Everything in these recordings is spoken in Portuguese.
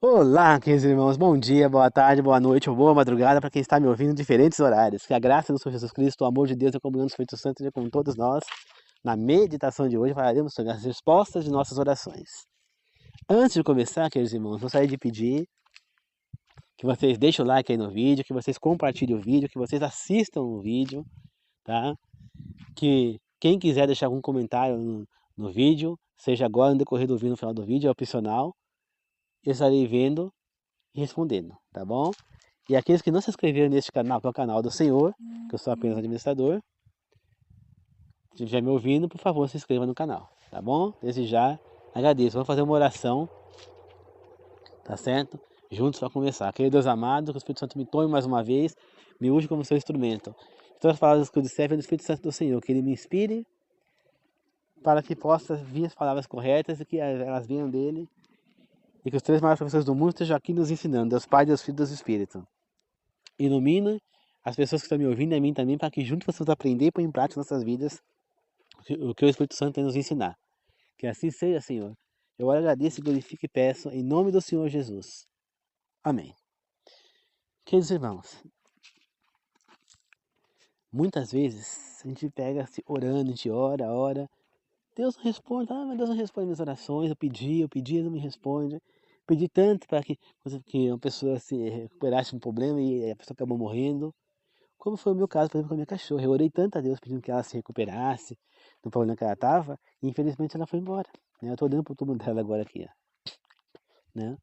Olá, queridos irmãos, bom dia, boa tarde, boa noite ou boa madrugada para quem está me ouvindo em diferentes horários. Que a graça do Senhor Jesus Cristo, o amor de Deus e a comunhão do Espírito Santo seja com todos nós. Na meditação de hoje falaremos sobre as respostas de nossas orações. Antes de começar, queridos irmãos, gostaria de pedir que vocês deixem o like aí no vídeo, que vocês compartilhem o vídeo, que vocês assistam o vídeo, tá? Que quem quiser deixar algum comentário no vídeo, seja agora no decorrer do vídeo, no final do vídeo, é opcional. Eu estarei vendo e respondendo, tá bom? E aqueles que não se inscreveram neste canal, que é o canal do Senhor, que eu sou apenas administrador, se estiver me ouvindo, por favor, se inscreva no canal, tá bom? Desde já, agradeço. Vamos fazer uma oração, tá certo? Juntos para começar. Querido Deus amado, que o Espírito Santo me tome mais uma vez, me use como seu instrumento. Todas as palavras que eu disser vêm do Espírito Santo do Senhor, que ele me inspire para que possa vir as palavras corretas e que elas venham dele. E que os três maiores professores do mundo estejam aqui nos ensinando, Deus Pai, Deus Filho e Deus Espírito. Ilumina as pessoas que estão me ouvindo e a mim também, para que juntos possamos aprender e pôr em prática nas nossas vidas o que o Espírito Santo tem nos ensinar. Que assim seja, Senhor. Eu agradeço, glorifico e peço em nome do Senhor Jesus. Amém. Queridos irmãos, muitas vezes a gente pega se orando, a gente ora, ora. Deus não responde, mas Deus não responde minhas orações. Eu pedi, não me responde. Pedi tanto para que uma pessoa se recuperasse de um problema e a pessoa acabou morrendo. Como foi o meu caso, por exemplo, com a minha cachorra. Eu orei tanto a Deus pedindo que ela se recuperasse do problema que ela estava, e infelizmente ela foi embora. Né? Eu estou olhando para o túmulo dela agora aqui. Ó, né?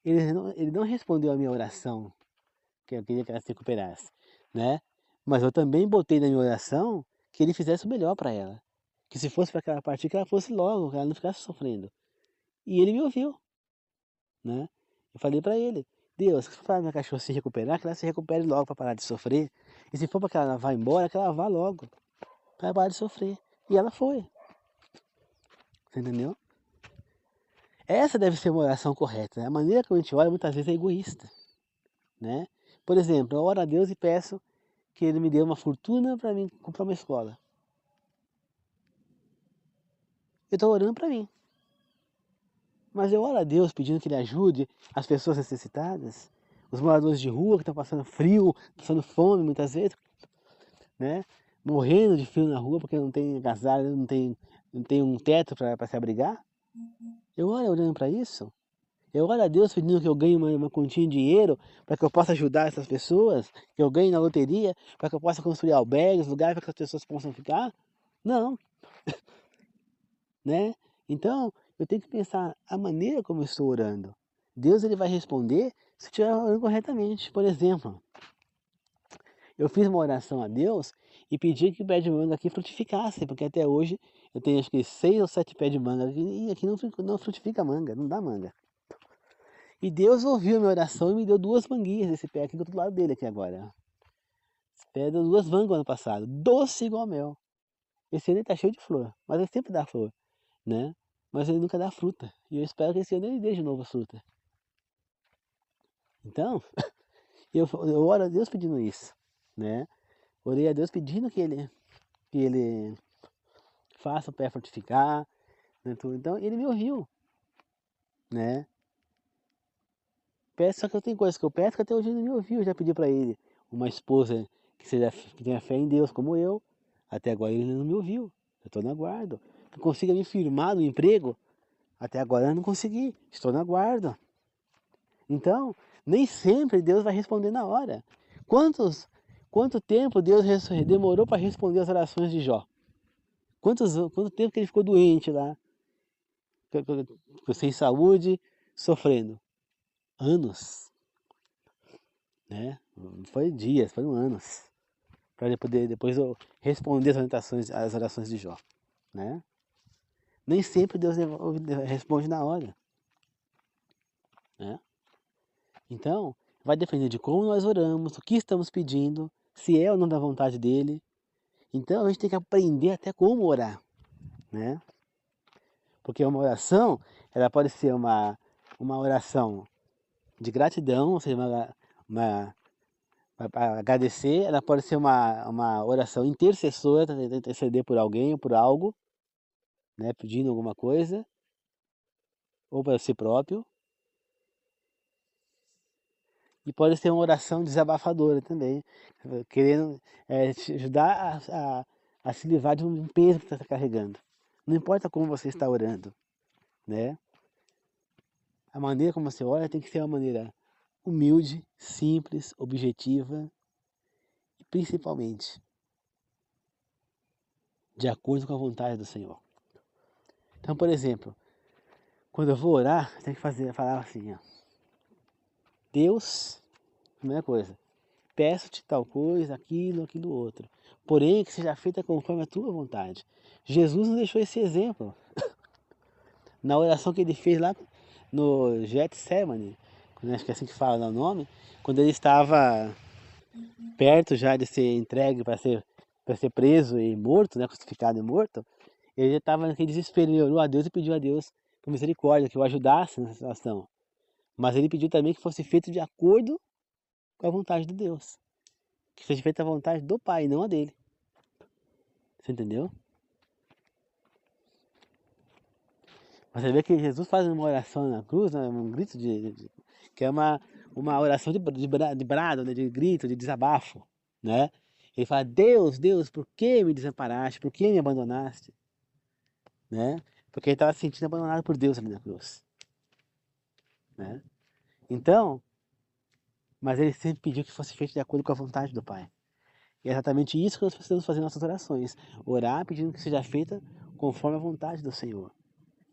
Ele não respondeu a minha oração, que eu queria que ela se recuperasse. Né? Mas eu também botei na minha oração que ele fizesse o melhor para ela. Que se fosse para aquela partida, que ela fosse logo, que ela não ficasse sofrendo. E ele me ouviu. Né? Eu falei para ele, Deus, se for para minha cachorra se recuperar, que ela se recupere logo para parar de sofrer. E se for para que ela vá embora, que ela vá logo. Para parar de sofrer. E ela foi. Você entendeu? Essa deve ser uma oração correta. Né? A maneira que a gente ora muitas vezes é egoísta. Né? Por exemplo, eu oro a Deus e peço que Ele me dê uma fortuna para mim comprar uma escola. Eu estou orando para mim. Mas eu oro a Deus pedindo que Ele ajude as pessoas necessitadas, os moradores de rua que estão passando frio, passando fome muitas vezes, né? Morrendo de frio na rua porque não tem agasalho, não tem um teto para se abrigar. Eu oro orando para isso. Eu oro a Deus pedindo que eu ganhe uma quantia de dinheiro para que eu possa ajudar essas pessoas, que eu ganhe na loteria, para que eu possa construir albergues, lugares para que as pessoas possam ficar. Não, né? Então, eu tenho que pensar a maneira como eu estou orando. Deus ele vai responder se eu estiver orando corretamente. Por exemplo, eu fiz uma oração a Deus e pedi que o pé de manga aqui frutificasse, porque até hoje eu tenho acho que 6 ou 7 pés de manga aqui, e aqui não frutifica manga, não dá manga. E Deus ouviu a minha oração e me deu 2 manguinhas desse pé aqui do outro lado dele aqui agora. Esse pé deu 2 mangas ano passado, doce igual mel. Esse ano ele tá cheio de flor, mas ele sempre dá flor, né? Mas ele nunca dá fruta. E eu espero que esse ano ele dê de novo fruta. Então, eu oro a Deus pedindo isso, né? Orei a Deus pedindo que ele faça o pé frutificar, né? Então ele me ouviu, né? Peço, só que eu tenho coisas que eu peço que até hoje ele me ouviu. Eu já pedi para ele uma esposa que tenha fé em Deus como eu. Até agora ele não me ouviu. Eu estou no aguardo. Que consiga me firmar no emprego. Até agora eu não consegui. Estou no aguardo. Então, nem sempre Deus vai responder na hora. Quanto tempo Deus demorou para responder as orações de Jó? Quanto tempo que ele ficou doente lá, sem saúde, sofrendo? Anos, né? Não foi dias, foram anos. Para ele poder depois eu responder as orações de Jó, né? Nem sempre Deus responde na hora, né? Então, vai depender de como nós oramos, o que estamos pedindo, se é ou não da vontade dele. Então, a gente tem que aprender até como orar, né? Porque uma oração, ela pode ser uma oração de gratidão, ou seja, para agradecer, ela pode ser uma oração intercessora, tentar interceder por alguém ou por algo, né, pedindo alguma coisa, ou para si próprio, E pode ser uma oração desabafadora também, querendo te ajudar a se livrar de um peso que você está carregando. Não importa como você está orando, né? A maneira como você ora tem que ser uma maneira humilde, simples, objetiva e principalmente de acordo com a vontade do Senhor. Então, por exemplo, quando eu vou orar, eu tenho que falar assim, ó. Deus, primeira coisa, peço-te tal coisa, aquilo outro. Porém, que seja feita conforme a tua vontade. Jesus nos deixou esse exemplo. Na oração que ele fez lá no Getsemane, acho que é assim que fala o nome, quando ele estava perto já de ser entregue para ser preso e morto, né, crucificado e morto, ele já estava naquele desespero, ele orou a Deus e pediu a Deus por misericórdia, que o ajudasse nessa situação. Mas ele pediu também que fosse feito de acordo com a vontade de Deus. Que seja feita a vontade do Pai, não a dele. Você entendeu? Você vê que Jesus faz uma oração na cruz, né, um grito que é uma oração de brado, né, de grito, de desabafo, né? Ele fala, Deus, Deus, por que me desamparaste? Por que me abandonaste? Né? Porque ele estava se sentindo abandonado por Deus ali na cruz. Né? Então, mas ele sempre pediu que fosse feito de acordo com a vontade do Pai. E é exatamente isso que nós precisamos fazer em nossas orações. Orar pedindo que seja feita conforme a vontade do Senhor.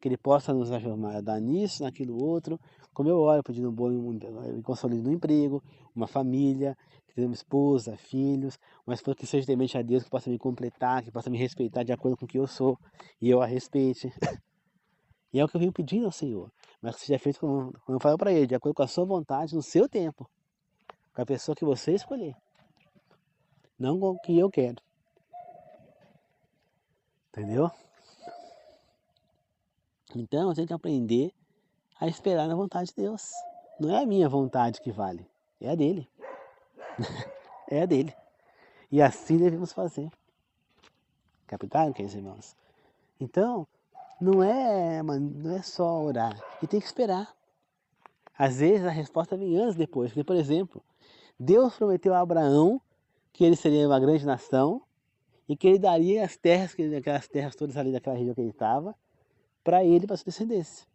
Que Ele possa nos ajudar nisso, naquilo outro. Como eu oro pedindo um bom e consolidando um emprego, uma família, que tenha uma esposa, filhos, uma esposa que seja temente a Deus, que possa me completar, que possa me respeitar de acordo com o que eu sou e eu a respeite. E é o que eu venho pedindo ao Senhor. Mas que seja feito, como eu falo para Ele, de acordo com a sua vontade, no seu tempo. Com a pessoa que você escolher. Não com o que eu quero. Entendeu? Então eu tenho que aprender a esperar na vontade de Deus. Não é a minha vontade que vale, é a dele. É a dele. E assim devemos fazer. Capitaram, queridos irmãos? Então, não é só orar. E tem que esperar. Às vezes a resposta vem anos depois. Porque, por exemplo, Deus prometeu a Abraão que ele seria uma grande nação e que ele daria as terras, aquelas terras todas ali daquela região que ele estava, para ele e para sua descendência.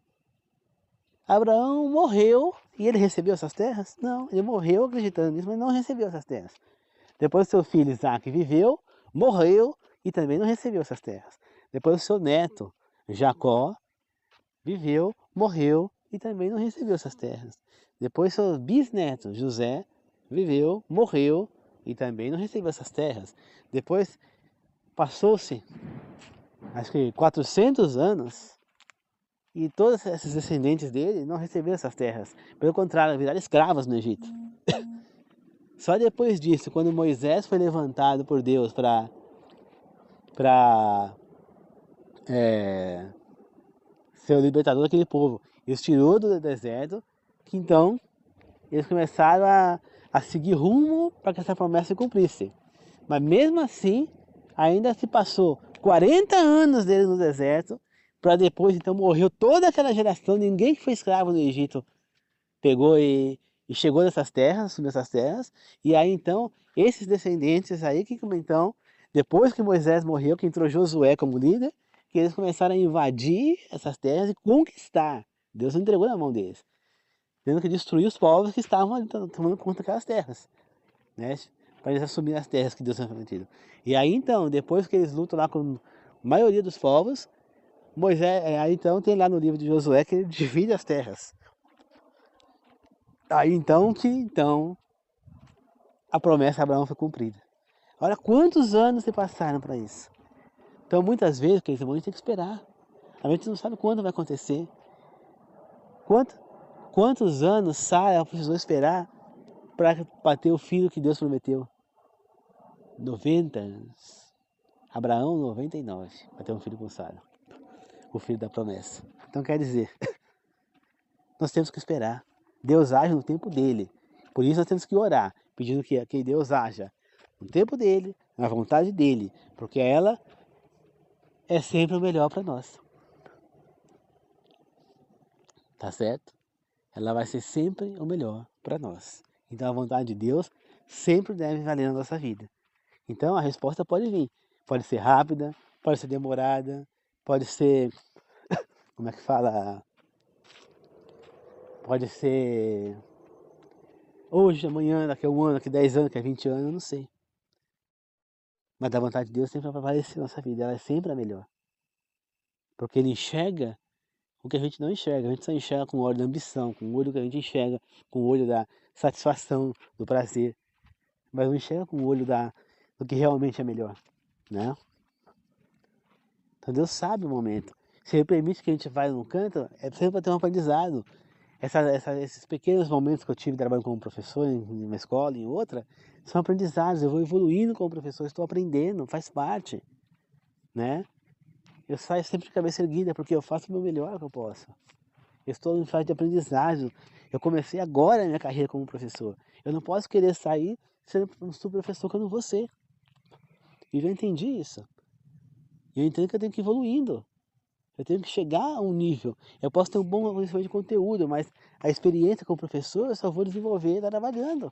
Abraão morreu e ele recebeu essas terras? Não, ele morreu acreditando nisso, mas não recebeu essas terras. Depois seu filho Isaac viveu, morreu e também não recebeu essas terras. Depois o seu neto Jacó viveu, morreu e também não recebeu essas terras. Depois seu bisneto José viveu, morreu e também não recebeu essas terras. Depois passou-se, acho que 400 anos, e todos esses descendentes dele não receberam essas terras. Pelo contrário, viraram escravos no Egito. Só depois disso, quando Moisés foi levantado por Deus para ser o libertador daquele povo, e os tirou do deserto, que então eles começaram a seguir rumo para que essa promessa se cumprisse. Mas mesmo assim, ainda se passou 40 anos dele no deserto, para depois então morreu toda aquela geração, ninguém que foi escravo no Egito pegou e chegou nessas terras, assumiu essas terras, e aí então, esses descendentes aí que então, depois que Moisés morreu, que entrou Josué como líder, que eles começaram a invadir essas terras e conquistar. Deus entregou na mão deles, tendo que destruir os povos que estavam ali tomando conta daquelas terras, né? Para eles assumirem as terras que Deus tinha prometido. E aí então, depois que eles lutam lá com a maioria dos povos, Moisés, aí então tem lá no livro de Josué que ele divide as terras. Aí então a promessa de Abraão foi cumprida. Olha quantos anos se passaram para isso. Então muitas vezes, queridos irmãos, a gente tem que esperar. A gente não sabe quando vai acontecer. Quantos anos Sara precisou esperar para ter o filho que Deus prometeu? 90 anos. Abraão, 99, para ter um filho com Sara. O filho da promessa. Então quer dizer, nós temos que esperar. Deus age no tempo dele. Por isso nós temos que orar, pedindo que Deus haja no tempo dele, na vontade dele, porque ela é sempre o melhor para nós. Tá certo? Ela vai ser sempre o melhor para nós. Então a vontade de Deus sempre deve valer na nossa vida. Então a resposta pode vir. Pode ser rápida, pode ser demorada, pode ser, como é que fala? Pode ser hoje, amanhã, daqui a um ano, daqui a 10 anos, daqui a 20 anos, eu não sei. Mas a vontade de Deus sempre vai prevalecer na nossa vida, ela é sempre a melhor. Porque Ele enxerga o que a gente não enxerga. A gente só enxerga com o olho da ambição, com o olho que a gente enxerga, com o olho da satisfação, do prazer. Mas não enxerga com o olho do que realmente é melhor, né? Então Deus sabe o momento. Se Ele permite que a gente vá num canto, é sempre para ter um aprendizado. Esses pequenos momentos que eu tive trabalhando como professor em uma escola, em outra, são aprendizados. Eu vou evoluindo como professor, estou aprendendo, faz parte, né? Eu saio sempre de cabeça erguida porque eu faço o meu melhor que eu posso. Eu estou em fase de aprendizagem. Eu comecei agora a minha carreira como professor. Eu não posso querer sair sendo um subprofessor que eu não vou ser. E eu entendi isso. E eu entendo que eu tenho que ir evoluindo. Eu tenho que chegar a um nível. Eu posso ter um bom conhecimento de conteúdo, mas a experiência como professor eu só vou desenvolver trabalhando.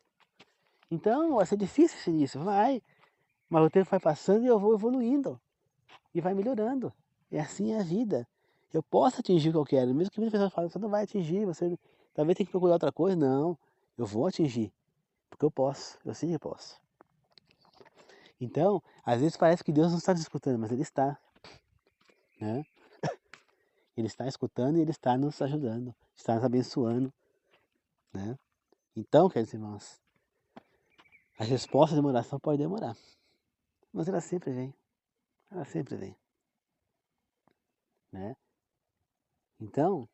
Então vai ser difícil isso, vai. Mas o tempo vai passando e eu vou evoluindo. E vai melhorando. E assim é a vida. Eu posso atingir o que eu quero, mesmo que muitas pessoas falem, você não vai atingir, você talvez tenha que procurar outra coisa. Não, eu vou atingir. Porque eu posso, eu sim posso. Então, às vezes parece que Deus não está nos escutando, mas Ele está. Né? Ele está escutando e Ele está nos ajudando, está nos abençoando. Né? Então, queridos irmãos, a resposta de uma oração pode demorar, mas ela sempre vem. Ela sempre vem. Né? Então,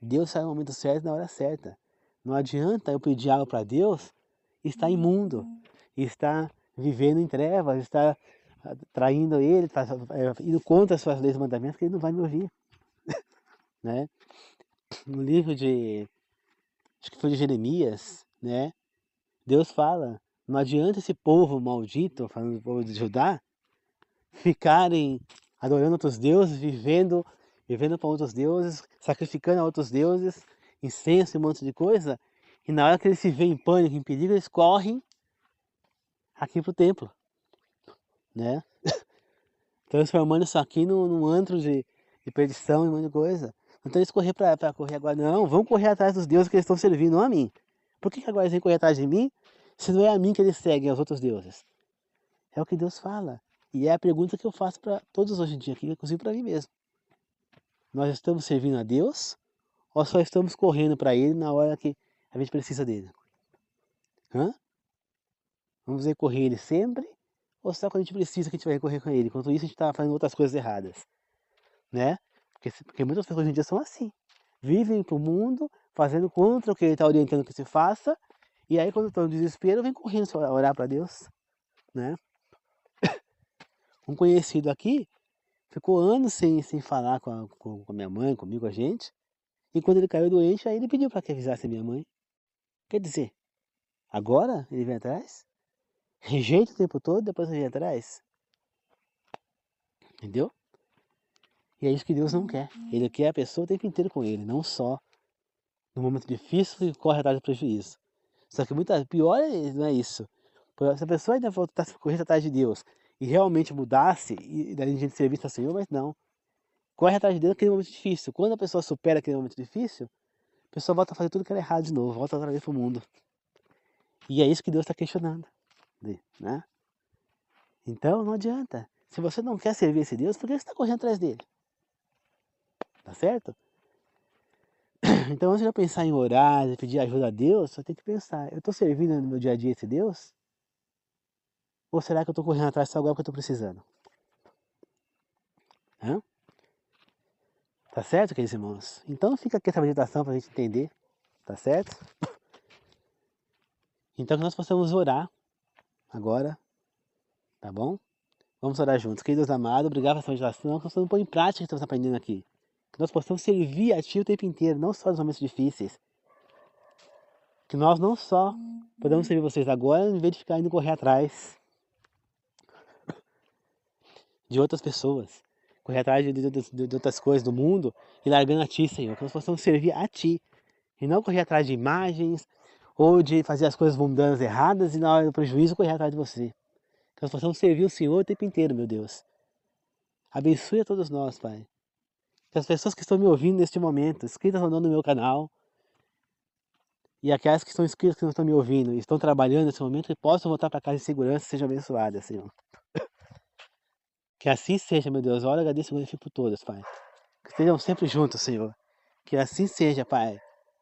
Deus sabe no momento certo e na hora certa. Não adianta eu pedir algo para Deus e estar imundo, e estar vivendo em trevas, estar traindo Ele, indo contra as suas leis e mandamentos, que Ele não vai me ouvir. Né? No livro acho que foi de Jeremias, né? Deus fala, não adianta esse povo maldito, falando do povo de Judá, ficarem adorando outros deuses, vivendo para outros deuses, sacrificando a outros deuses, incenso e um monte de coisa, e na hora que eles se veem em pânico, em perigo, eles correm aqui pro templo, né? Transformando isso aqui num antro de perdição e um monte de coisa. Não tem eles correr para correr agora, não. Vão correr atrás dos deuses que eles estão servindo, não a mim. Por que agora eles vêm correr atrás de mim, se não é a mim que eles seguem, aos outros deuses? É o que Deus fala. E é a pergunta que eu faço para todos hoje em dia, aqui, inclusive para mim mesmo. Nós estamos servindo a Deus ou só estamos correndo para Ele na hora que a gente precisa dele? Hã? Vamos recorrer a Ele sempre ou só quando a gente precisa que a gente vai recorrer com Ele? Enquanto isso a gente está fazendo outras coisas erradas. Né? Porque muitas pessoas hoje em dia são assim. Vivem para o mundo, fazendo contra o que Ele está orientando que se faça, e aí quando estão no desespero, vem correndo orar para Deus. Né? Um conhecido aqui ficou anos sem falar com a minha mãe, comigo, com a gente. E quando ele caiu doente, aí ele pediu para que avisasse a minha mãe. Quer dizer, agora ele vem atrás? Rejeita o tempo todo, depois vem atrás? Entendeu? E é isso que Deus não quer. Ele quer a pessoa o tempo inteiro com Ele, não só no momento difícil e corre atrás do prejuízo. Só que pior não é isso. Se a pessoa ainda voltasse correr atrás de Deus e realmente mudasse, e daí a gente serviço ao Senhor, mas não. Corre atrás de Deus naquele momento difícil. Quando a pessoa supera aquele momento difícil, a pessoa volta a fazer tudo que era errado de novo, volta outra vez pro mundo. E é isso que Deus está questionando. Né? Então não adianta. Se você não quer servir esse Deus, por que você está correndo atrás dele? Tá certo? Então antes de eu pensar em orar, e pedir ajuda a Deus, eu tenho que pensar, eu estou servindo no meu dia a dia esse Deus? Ou será que eu estou correndo atrás só agora que eu estou precisando? Hã? Tá certo, queridos irmãos? Então fica aqui essa meditação para a gente entender, tá certo? Então que nós possamos orar agora, tá bom? Vamos orar juntos. Queridos amados, obrigado por essa meditação, que nós possamos pôr em prática o que estamos aprendendo aqui. Que nós possamos servir a Ti o tempo inteiro, não só nos momentos difíceis. Que nós não só podemos servir vocês agora, em vez de ficar indo correr atrás de outras pessoas, correr atrás de outras coisas do mundo e largando a Ti, Senhor. Que nós possamos servir a Ti e não correr atrás de imagens ou de fazer as coisas mundanas erradas e na hora do prejuízo correr atrás de você. Que nós possamos servir o Senhor o tempo inteiro, meu Deus. Abençoe a todos nós, Pai. Que as pessoas que estão me ouvindo neste momento, inscritas ou não no meu canal, e aquelas que estão inscritas que não estão me ouvindo e estão trabalhando nesse momento, que possam voltar para casa em segurança e sejam abençoadas, Senhor. Que assim seja, meu Deus. Ora, agradeço e glorifico por todas, Pai. Que estejam sempre juntos, Senhor. Que assim seja, Pai.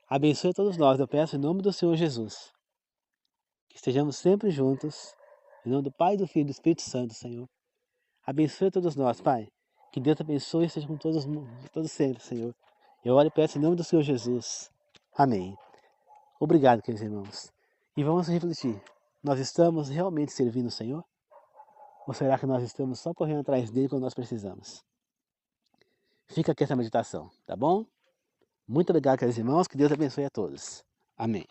Abençoe a todos nós, eu peço em nome do Senhor Jesus. Que estejamos sempre juntos, em nome do Pai, do Filho e do Espírito Santo, Senhor. Abençoe a todos nós, Pai. Que Deus abençoe e esteja com todos sempre, Senhor. Eu oro e peço em nome do Senhor Jesus. Amém. Obrigado, queridos irmãos. E vamos refletir. Nós estamos realmente servindo o Senhor? Ou será que nós estamos só correndo atrás dele quando nós precisamos? Fica aqui essa meditação, tá bom? Muito obrigado, queridos irmãos. Que Deus abençoe a todos. Amém.